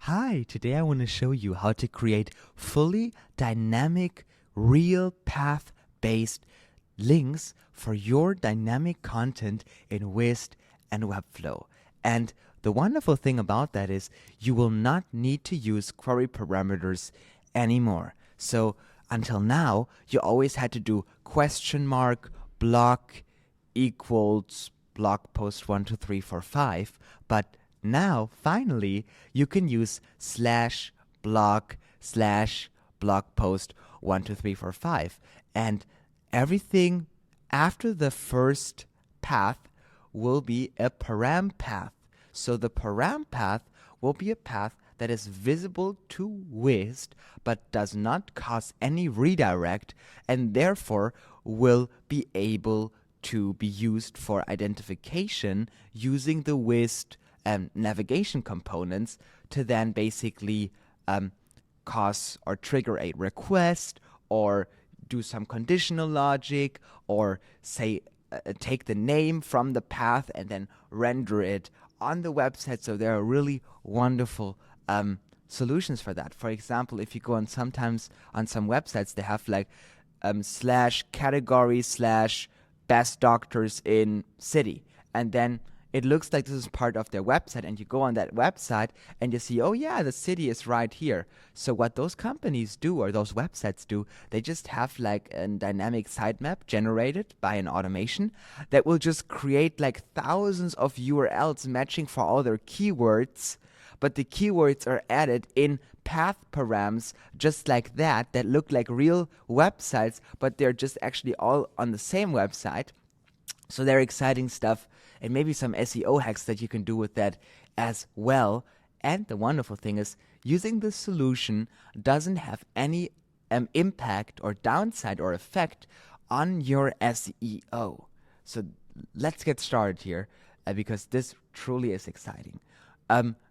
Hi, today I want to show you how to create fully dynamic, real path-based links for your dynamic content in Wized and Webflow. And the wonderful thing about that is you will not need to use query parameters anymore. So until now, you always had to do block equals blog post 1, 2, 3, 4, 5, but now, finally, you can use /blog post 1, 2, 3, 4, 5. And everything after the first path will be a param path. So the param path will be a path that is visible to Wized, but does not cause any redirect, and therefore will be able to be used for identification using the Wized navigation components to then basically cause or trigger a request or do some conditional logic or say take the name from the path and then render it on the website. So there are really wonderful solutions for that. For example, if you go on sometimes on some websites, they have like /category /best doctors in city, and then it looks like this is part of their website, and you go on that website and you see, oh yeah, the city is right here. So what those companies do, or those websites do, they just have like a dynamic sitemap generated by an automation that will just create like thousands of URLs matching for all their keywords, but the keywords are added in path params just like that look like real websites, but they're just actually all on the same website. So they're exciting stuff, and maybe some SEO hacks that you can do with that as well. And the wonderful thing is, using this solution doesn't have any impact or downside or effect on your SEO. So let's get started here because this truly is exciting.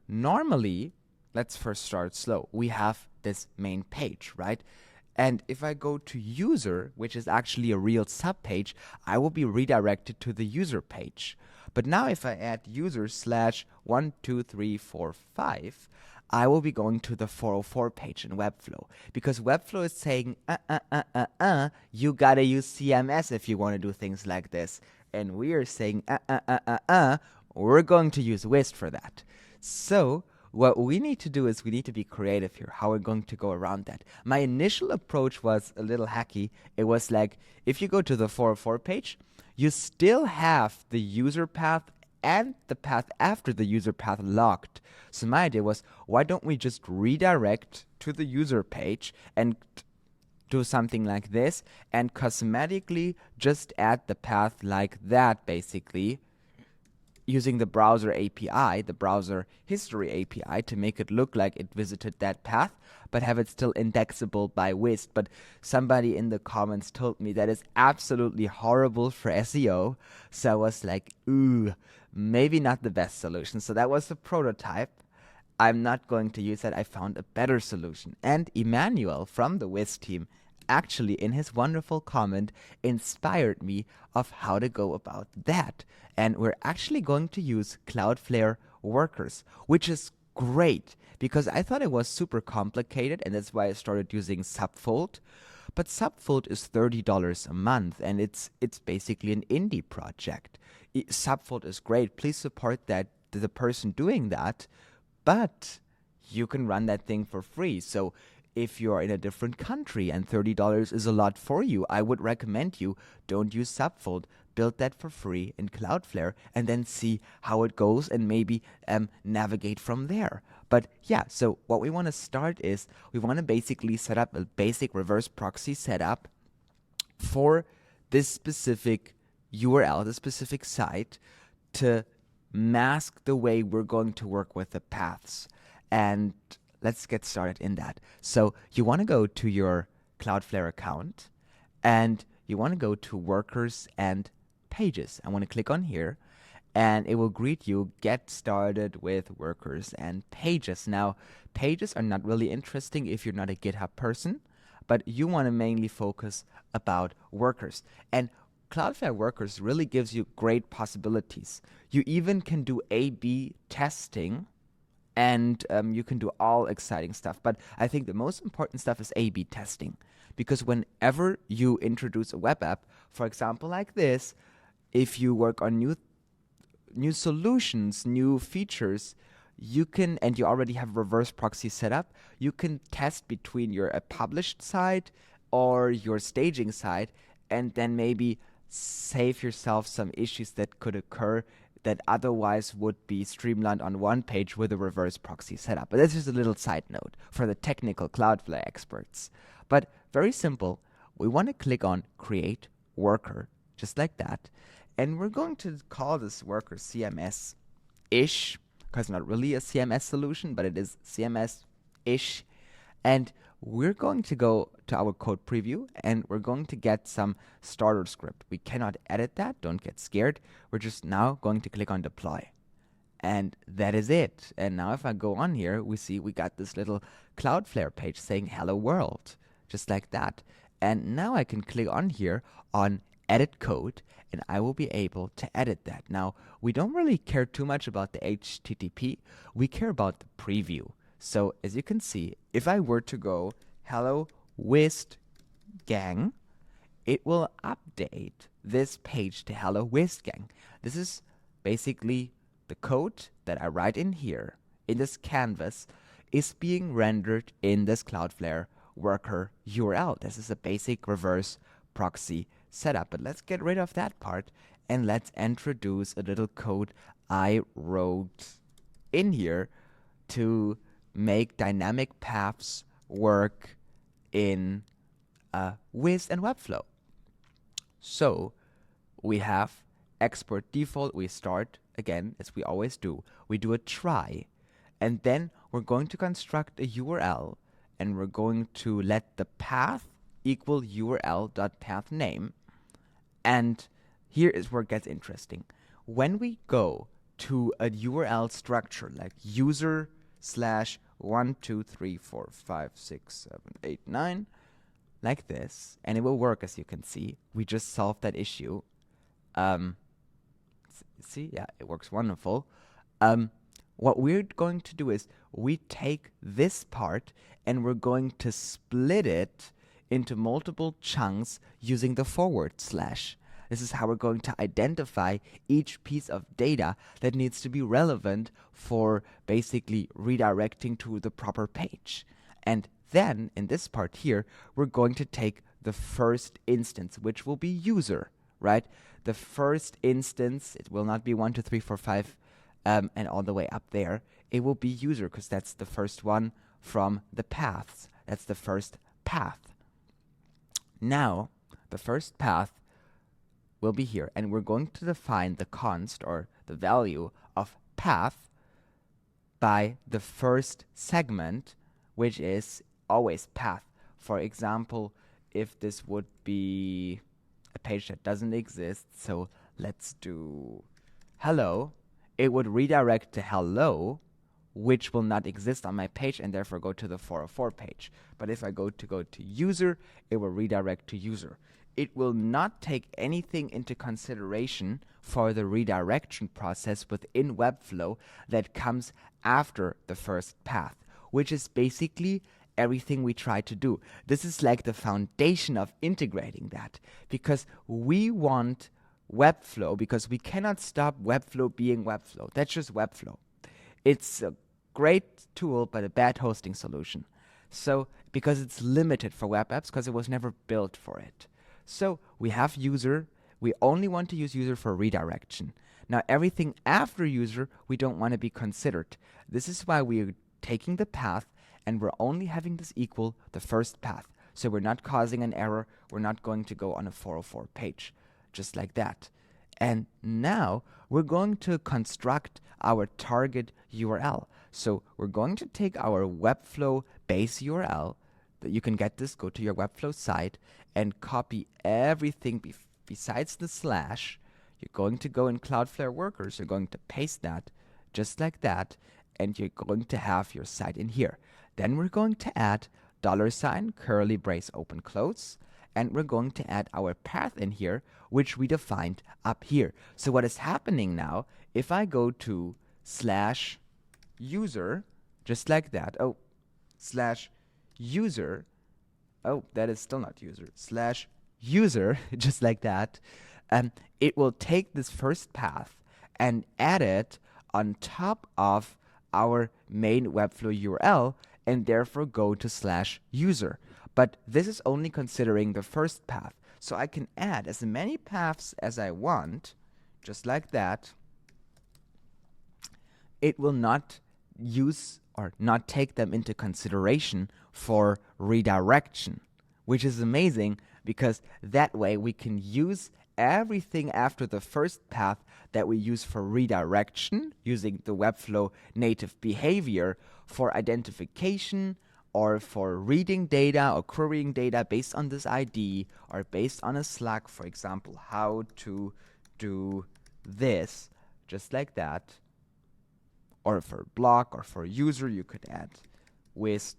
Normally, let's first start slow. We have this main page, right? And if I go to user, which is actually a real subpage, I will be redirected to the user page. But now if I add user /1, 2, 3, 4, 5, I will be going to the 404 page in Webflow, because Webflow is saying, you gotta use CMS if you want to do things like this. And we are saying, we're going to use Whiz for that. So what we need to do is we need to be creative here, how we're going to go around that. My initial approach was a little hacky. It was like, if you go to the 404 page, you still have the user path and the path after the user path locked. So my idea was, why don't we just redirect to the user page and do something like this and cosmetically just add the path like that, basically, using the browser API, the browser history API, to make it look like it visited that path, but have it still indexable by Whiz. But somebody in the comments told me that is absolutely horrible for SEO. So I was like, ooh, maybe not the best solution. So that was the prototype. I'm not going to use that. I found a better solution. And Emmanuel from the Whiz team actually, in his wonderful comment, inspired me of how to go about that. And we're actually going to use Cloudflare workers, which is great because I thought it was super complicated, and that's why I started using Subfold. But Subfold is $30 a month, and it's basically an indie project. Subfold is great. Please support that, the person doing that, but you can run that thing for free. So if you're in a different country and $30 is a lot for you, I would recommend you don't use Subfold. Build that for free in Cloudflare and then see how it goes and maybe navigate from there. But yeah, so what we want to start is we want to basically set up a basic reverse proxy setup for this specific URL, this specific site, to mask the way we're going to work with the paths. And let's get started in that. So you want to go to your Cloudflare account and you want to go to workers and pages. I want to click on here and it will greet you, get started with workers and pages. Now, pages are not really interesting if you're not a GitHub person, but you want to mainly focus about workers. And Cloudflare Workers really gives you great possibilities. You even can do A/B testing and you can do all exciting stuff. But I think the most important stuff is A/B testing, because whenever you introduce a web app, for example, like this, if you work on new solutions, new features, you can, and you already have reverse proxy set up, you can test between your published site or your staging site, and then maybe save yourself some issues that could occur that otherwise would be streamlined on one page with a reverse proxy setup. But this is a little side note for the technical Cloudflare experts. But very simple. We want to click on Create Worker, just like that. And we're going to call this worker CMSish, because not really a CMS solution, but it is CMSish. And we're going to go to our code preview, and we're going to get some starter script. We cannot edit that. Don't get scared. We're just now going to click on deploy. And that is it. And now if I go on here, we see we got this little Cloudflare page saying hello world, just like that. And now I can click on here on edit code, and I will be able to edit that. Now, we don't really care too much about the HTTP. We care about the preview. So as you can see, if I were to go hello Wized gang, it will update this page to hello Wized gang. This is basically the code that I write in here, in this canvas, is being rendered in this Cloudflare worker URL. This is a basic reverse proxy setup. But let's get rid of that part, and let's introduce a little code I wrote in here to make dynamic paths work in Whiz and Webflow. So we have export default. We start again, as we always do. We do a try, and then we're going to construct a URL, and we're going to let the path equal URL.pathName. And here is where it gets interesting. When we go to a URL structure like user/123456789, like this, and it will work, as you can see. We just solved that issue. See, yeah, it works wonderful. What we're going to do is we take this part and we're going to split it into multiple chunks using the forward slash. This is how we're going to identify each piece of data that needs to be relevant for basically redirecting to the proper page. And then in this part here, we're going to take the first instance, which will be user, right? The first instance, it will not be 1, 2, 3, 4, 5, and all the way up there. It will be user, because that's the first one from the paths. That's the first path. Now, the first path will be here, and we're going to define the const, or the value of path, by the first segment, which is always path. For example, if this would be a page that doesn't exist, so let's do hello, it would redirect to hello, which will not exist on my page, and therefore go to the 404 page. But if I go to user, it will redirect to user. It will not take anything into consideration for the redirection process within Webflow that comes after the first path, which is basically everything we try to do. This is like the foundation of integrating that, because we want Webflow, because we cannot stop Webflow being Webflow. That's just Webflow. It's a great tool, but a bad hosting solution. So, because it's limited for web apps, because it was never built for it. So, we have user. We only want to use user for redirection. Now, everything after user, we don't want to be considered. This is why we're taking the path, and we're only having this equal the first path. So we're not causing an error. We're not going to go on a 404 page, just like that. And now we're going to construct our target URL. So we're going to take our Webflow base URL. That you can get this, go to your Webflow site and copy everything besides the slash. You're going to go in Cloudflare Workers. You're going to paste that just like that. And you're going to have your site in here. Then we're going to add $, curly brace, open, close. And we're going to add our path in here, which we defined up here. So what is happening now, if I go to slash user, just like that. Oh, slash user. Oh, that is still not user. Slash user, just like that. It will take this first path and add it on top of our main Webflow URL and therefore go to slash user. But this is only considering the first path. So I can add as many paths as I want, just like that. It will not use or not take them into consideration for redirection, which is amazing because that way we can use everything after the first path that we use for redirection using the Webflow native behavior for identification or for reading data or querying data based on this ID or based on a Slack, for example, how to do this, just like that. Or for blog or for user, you could add with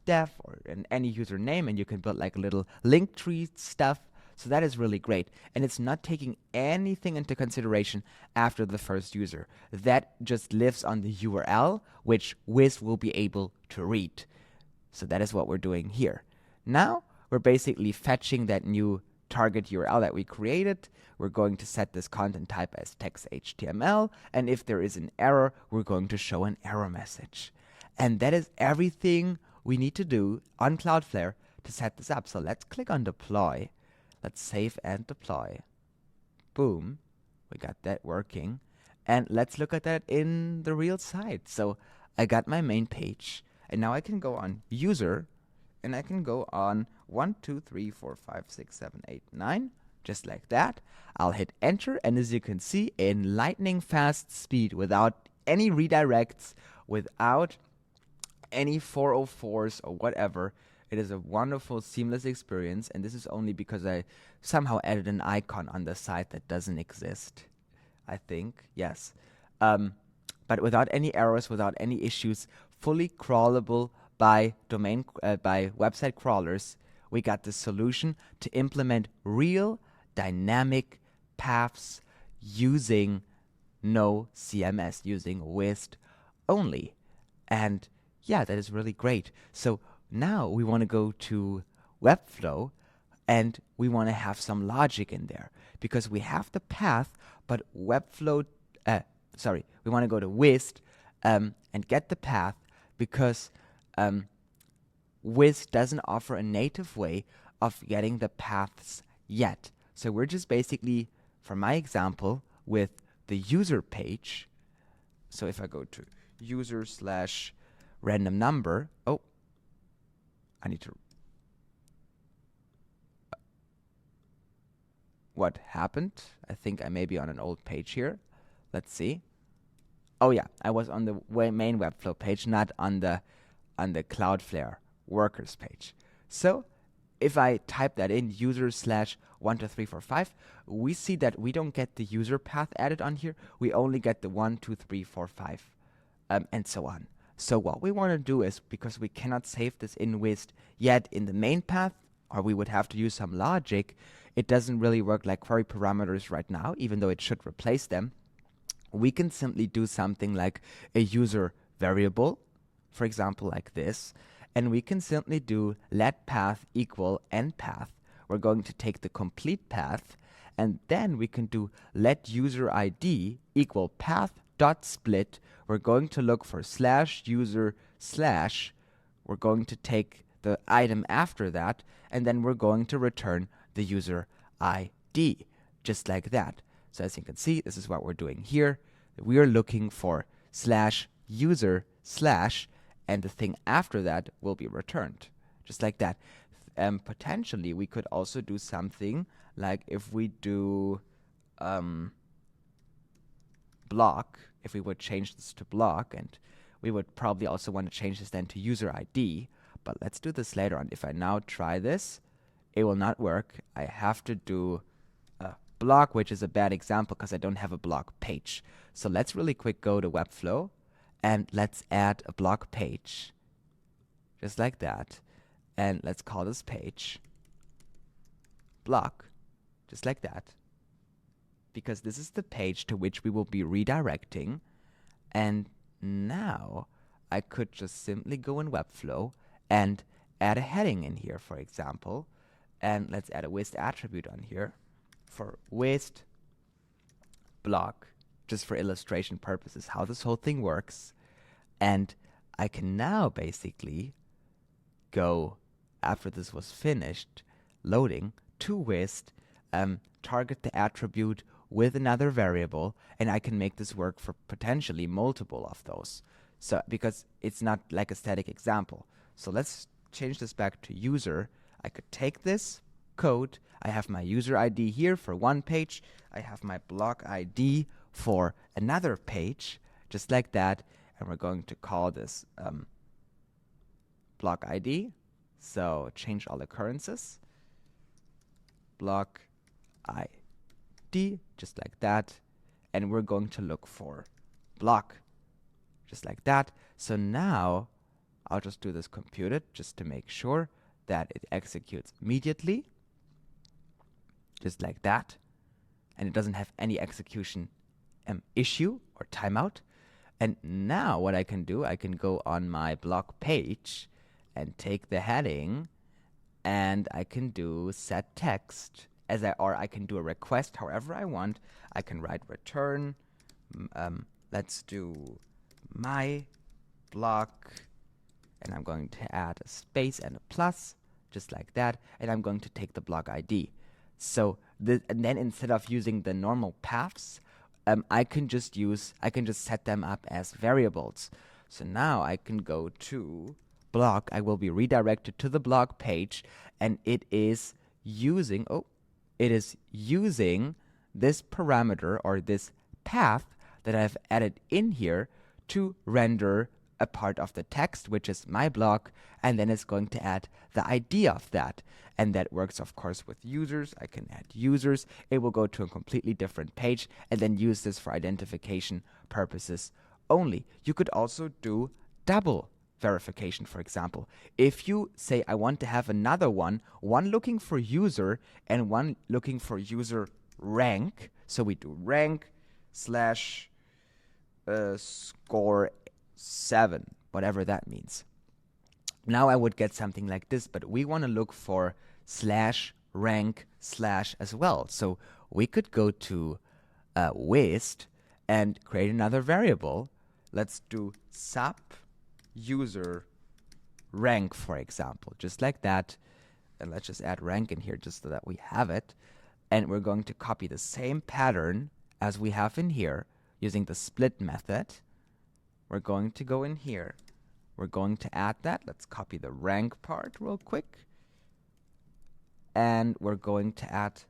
dev or any username, and you can build like a little link tree stuff. So that is really great. And it's not taking anything into consideration after the first user. That just lives on the URL, which Whiz will be able to read. So that is what we're doing here. Now we're basically fetching that new target URL that we created. We're going to set this content type as text HTML, and if there is an error, we're going to show an error message. And that is everything we need to do on Cloudflare to set this up. So let's click on deploy. Let's save and deploy. Boom, we got that working. And let's look at that in the real site. So I got my main page, and now I can go on user, and I can go on 1, 2, 3, 4, 5, 6, 7, 8, 9, just like that. I'll hit enter, and as you can see, in lightning fast speed, without any redirects, without any 404s or whatever, it is a wonderful, seamless experience, and this is only because I somehow added an icon on the site that doesn't exist, I think, yes. But without any errors, without any issues, fully crawlable by website crawlers, we got the solution to implement real dynamic paths using no CMS, using Wized only. And yeah, that is really great. So now we want to go to Webflow and we want to have some logic in there because we have the path, but Webflow, we want to go to Wized and get the path because Whiz doesn't offer a native way of getting the paths yet. So we're just basically, for my example, with the user page. So if I go to user / random number, oh, I need to, what happened? I think I may be on an old page here. Let's see. Oh yeah, I was on the main Webflow page, not on the Cloudflare workers page. So if I type that in, user / 1, 2, 3, 4, 5, we see that we don't get the user path added on here. We only get the 1, 2, 3, 4, 5, and so on. So what we want to do is, because we cannot save this in Wized yet in the main path, or we would have to use some logic, it doesn't really work like query parameters right now, even though it should replace them. We can simply do something like a user variable, for example, like this, and we can simply do let path equal end path. We're going to take the complete path, and then we can do let user ID equal path dot split. We're going to look for /user / we're going to take the item after that, and then we're going to return the user ID, just like that. So as you can see, this is what we're doing here. We are looking for /user / and the thing after that will be returned, just like that. Potentially, we could also do something like if we do block, if we would change this to block, and we would probably also want to change this then to user ID, but let's do this later on. If I now try this, it will not work. I have to do a block, which is a bad example because I don't have a block page. So let's really quick go to Webflow and let's add a block page, just like that. And let's call this page block, just like that, because this is the page to which we will be redirecting. And now I could just simply go in Webflow and add a heading in here, for example. And let's add a Wized attribute on here for Wized block, just for illustration purposes, how this whole thing works. And I can now basically go, after this was finished loading, to Wized, target the attribute with another variable, and I can make this work for potentially multiple of those. So because it's not like a static example. So let's change this back to user. I could take this code. I have my user ID here for one page. I have my block ID for another page, just like that. And we're going to call this block ID. So change all occurrences. Block ID, just like that. And we're going to look for block, just like that. So now I'll just do this computed just to make sure that it executes immediately, just like that. And it doesn't have any execution issue or timeout. And now what I can do, I can go on my block page and take the heading, and I can do set text or I can do a request however I want. I can write return. Let's do my block, and I'm going to add a space and a plus, just like that, and I'm going to take the block ID. So and then instead of using the normal paths, I can just set them up as variables. So now I can go to block. I will be redirected to the block page, and it is using this parameter or this path that I've added in here to render a part of the text, which is my block, and then it's going to add the ID of that. And that works, of course, with users. I can add users. It will go to a completely different page and then use this for identification purposes only. You could also do double verification, for example. If you say, I want to have another one looking for user and one looking for user rank. So we do rank slash score 7, whatever that means. Now I would get something like this, but we want to look for slash rank slash as well. So we could go to Wized and create another variable. Let's do sub user rank, for example, just like that. And let's just add rank in here just so that we have it. And we're going to copy the same pattern as we have in here using the split method. We're going to go in here. We're going to add that. Let's copy the rank part real quick. And we're going to add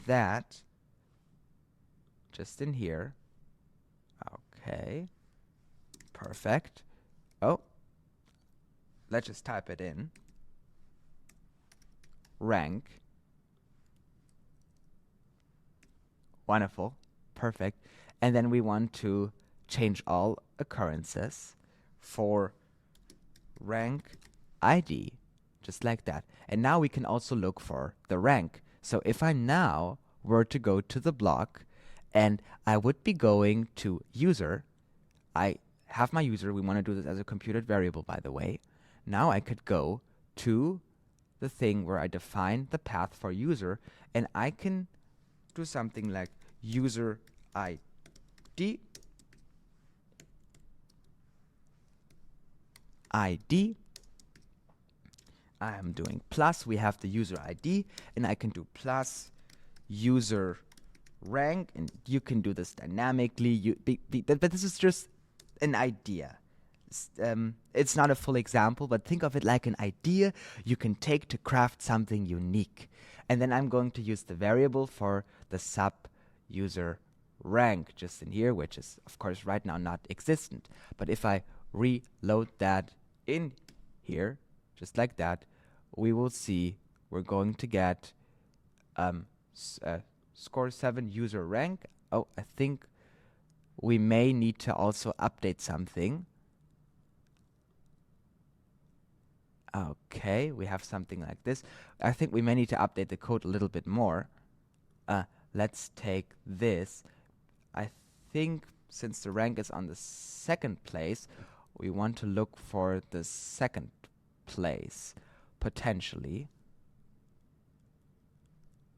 that just in here. Okay. Perfect. Oh. Let's just type it in. Rank. Wonderful. Perfect. And then we want to change all occurrences for rank ID, just like that. And now we can also look for the rank. So if I now were to go to the block and I would be going to user, I have my user. We want to do this as a computed variable, by the way. Now I could go to the thing where I define the path for user, and I can do something like user ID I am doing plus. We have the user ID, and I can do plus user rank, and you can do this dynamically. But this is just an idea. It's not a full example, but think of it like an idea you can take to craft something unique. And then I'm going to use the variable for the sub user rank just in here, which is, of course, right now not existent. But if I reload that in here, just like that, we will see we're going to get score 7 user rank. Oh, I think we may need to also update something. Okay, we have something like this. I think we may need to update the code a little bit more. Let's take this. I think since the rank is on the second place, we want to look for the second place, potentially.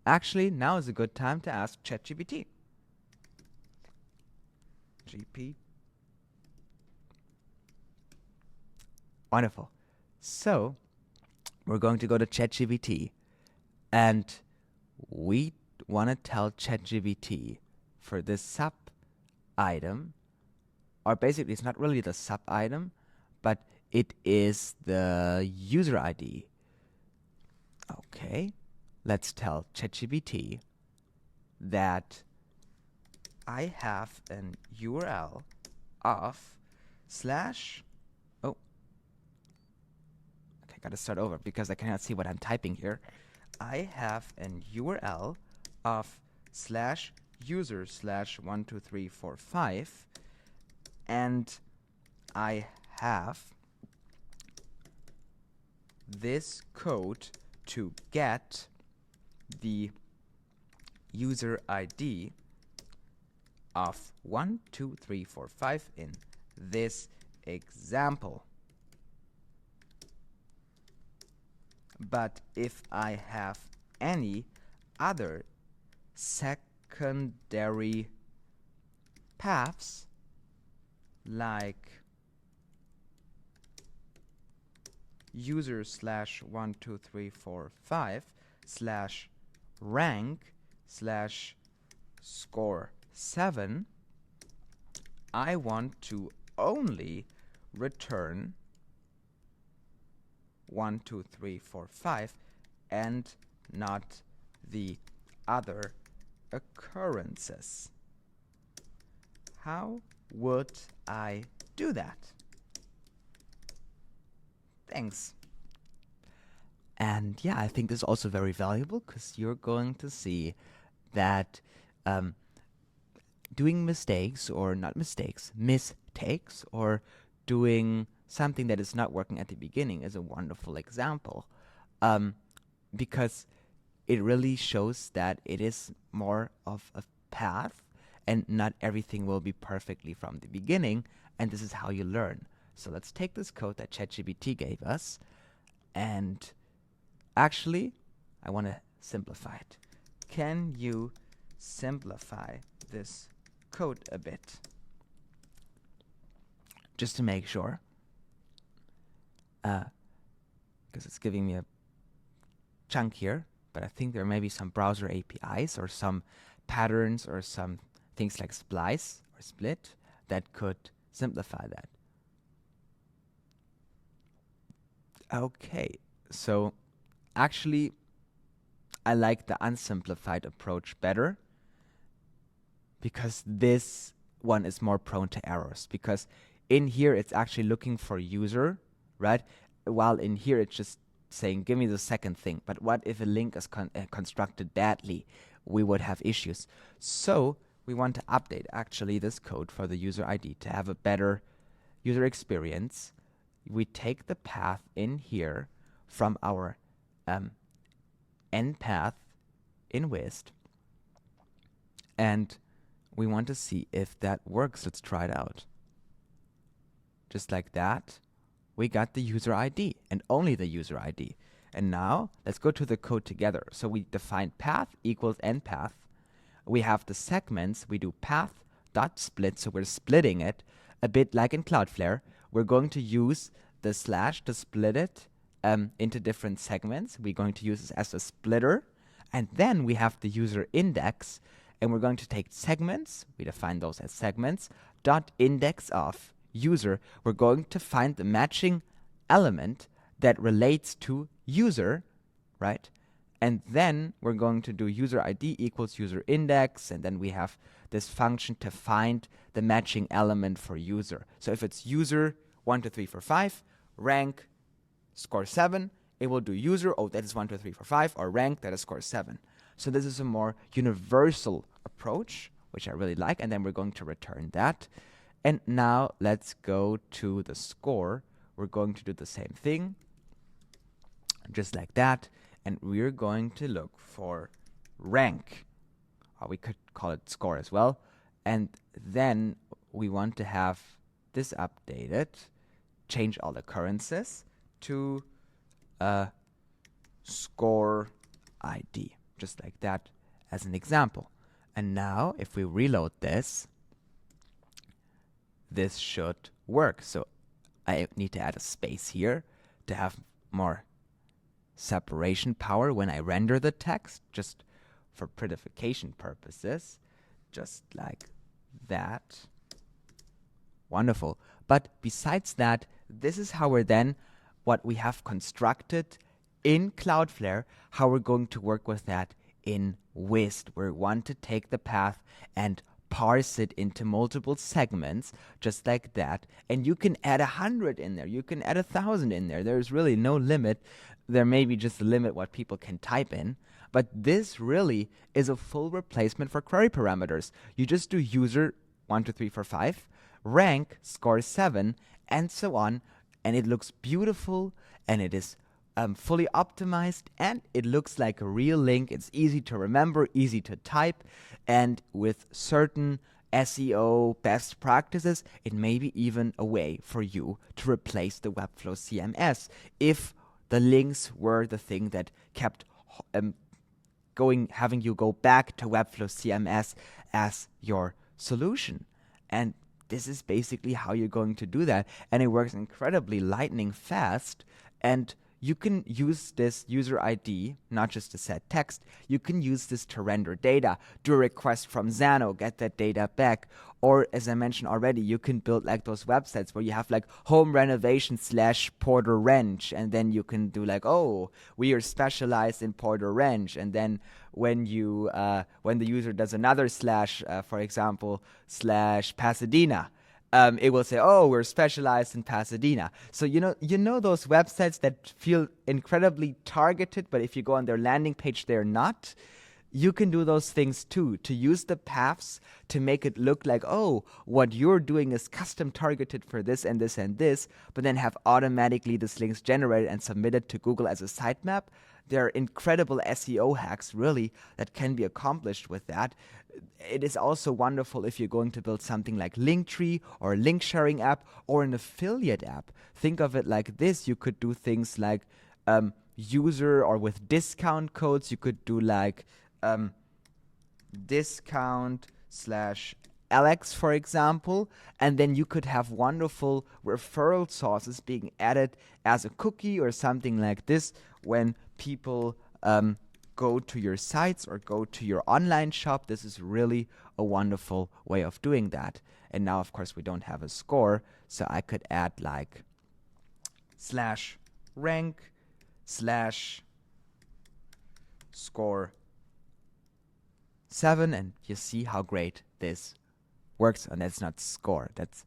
Actually, now is a good time to ask ChatGPT. Wonderful. So we're going to go to ChatGPT, and we want to tell ChatGPT for this sub item, or basically it's not really the sub item, but it is the user ID. Okay, let's tell ChatGPT that I have an URL of slash, oh, okay, gotta start over because I cannot see what I'm typing here. I have an URL of slash user slash 12345, and I have this code to get the user ID of 12345 in this example. But if I have any other secondary paths, like user slash 12345 slash rank slash score 7, I want to only return 12345 and not the other occurrences. How would I do that? Thanks. And yeah, I think this is also very valuable because you're going to see that doing mistakes, or not mistakes, mistakes, or doing something that is not working at the beginning is a wonderful example, because it really shows that it is more of a path and not everything will be perfectly from the beginning, and this is how you learn. So let's take this code that ChatGPT gave us, and actually I want to simplify it. Can you simplify this code a bit? Just to make sure, because it's giving me a chunk here, but I think there may be some browser APIs or some patterns or some things like splice or split that could simplify that. Okay, so actually I like the unsimplified approach better, because this one is more prone to errors, because in here it's actually looking for user, right? While in here it's just saying give me the second thing. But what if a link is constructed badly? We would have issues. So we want to update actually this code for the user ID to have a better user experience. We take the path in here from our end path in Wized, and we want to see if that works. Let's try it out. Just like that, we got the user ID and only the user ID. And now let's go to the code together. So we define path equals end path. We have the segments. We do path dot split. So we're splitting it a bit like in Cloudflare. We're going to use the slash to split it into different segments. We're going to use this as a splitter. And then we have the user index, and we're going to take segments. We define those as segments dot index of user. We're going to find the matching element that relates to user, right? And then we're going to do user ID equals user index, and then we have this function to find the matching element for user. So if it's user 12345, rank score 7, it will do user, oh, that is 12345, or rank, that is score 7. So this is a more universal approach, which I really like, and then we're going to return that. And now let's go to the score. We're going to do the same thing, just like that, and we're going to look for rank, or we could call it score as well, and then we want to have this updated, change all occurrences to score ID, just like that as an example. And now if we reload this, this should work. So I need to add a space here to have more separation power when I render the text, just for prettification purposes, just like that. Wonderful. But besides that, this is how we're then, what we have constructed in Cloudflare, how we're going to work with that in Whiz. We want to take the path and parse it into multiple segments, just like that. And you can add 100 in there. You can add 1,000 in there. There's really no limit. There may be just a limit what people can type in. But this really is a full replacement for query parameters. You just do user 1, 2, 3, 4, 5, rank, score 7, and so on. And it looks beautiful, and it is fully optimized, and it looks like a real link. It's easy to remember, easy to type, and with certain SEO best practices, it may be even a way for you to replace the Webflow CMS if the links were the thing that kept having you go back to Webflow CMS as your solution. And this is basically how you're going to do that, and it works incredibly lightning fast. And you can use this user ID, not just to set text. You can use this to render data, do a request from Xano, get that data back. Or, as I mentioned already, you can build like those websites where you have like home renovation / Porter Wrench, and then you can do like, oh, we are specialized in Porter Wrench. And then when you when the user does another / for example, / Pasadena, it will say, oh, we're specialized in Pasadena. So you know those websites that feel incredibly targeted, but if you go on their landing page, they're not. You can do those things too, to use the paths to make it look like, oh, what you're doing is custom targeted for this and this and this, but then have automatically these links generated and submitted to Google as a sitemap. There are incredible SEO hacks, really, that can be accomplished with that. It is also wonderful if you're going to build something like Linktree or a link sharing app or an affiliate app. Think of it like this. You could do things like user, or with discount codes, you could do like discount / Alex, for example, and then you could have wonderful referral sources being added as a cookie or something like this when people go to your sites or go to your online shop. This is really a wonderful way of doing that. And now, of course, we don't have a score, so I could add like /rank / score 7, and you see how great this works. And that's not score, that's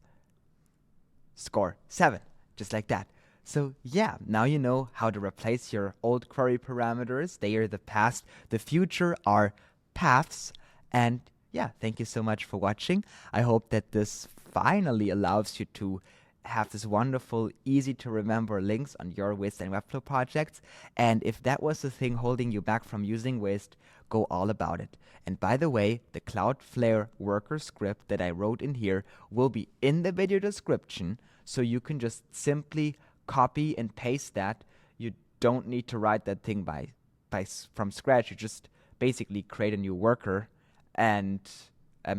score 7, just like that. So yeah, now you know how to replace your old query parameters. They are the past. The future are paths. And yeah, thank you so much for watching. I hope that this finally allows you to have this wonderful, easy to remember links on your Wized and Webflow projects. And if that was the thing holding you back from using Wized, go all about it. And by the way, the Cloudflare worker script that I wrote in here will be in the video description, so you can just simply copy and paste that. You don't need to write that thing from scratch. You just basically create a new worker, and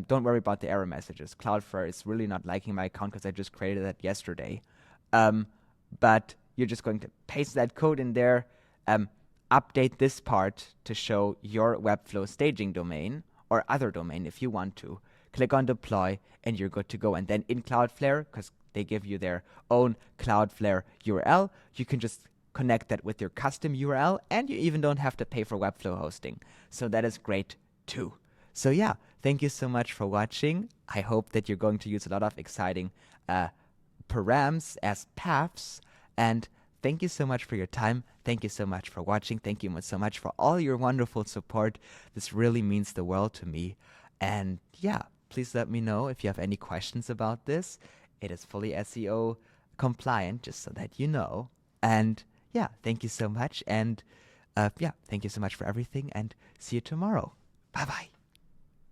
don't worry about the error messages. Cloudflare is really not liking my account because I just created that yesterday. But you're just going to paste that code in there, update this part to show your Webflow staging domain or other domain if you want to. Click on deploy, and you're good to go. And then in Cloudflare, because they give you their own Cloudflare URL, you can just connect that with your custom URL, and you even don't have to pay for Webflow hosting. So that is great too. So yeah, thank you so much for watching. I hope that you're going to use a lot of exciting params as paths, and thank you so much for your time. Thank you so much for watching. Thank you so much for all your wonderful support. This really means the world to me. And yeah, please let me know if you have any questions about this. It is fully SEO compliant, just so that you know. And yeah, thank you so much. And yeah, thank you so much for everything, and see you tomorrow. Bye-bye.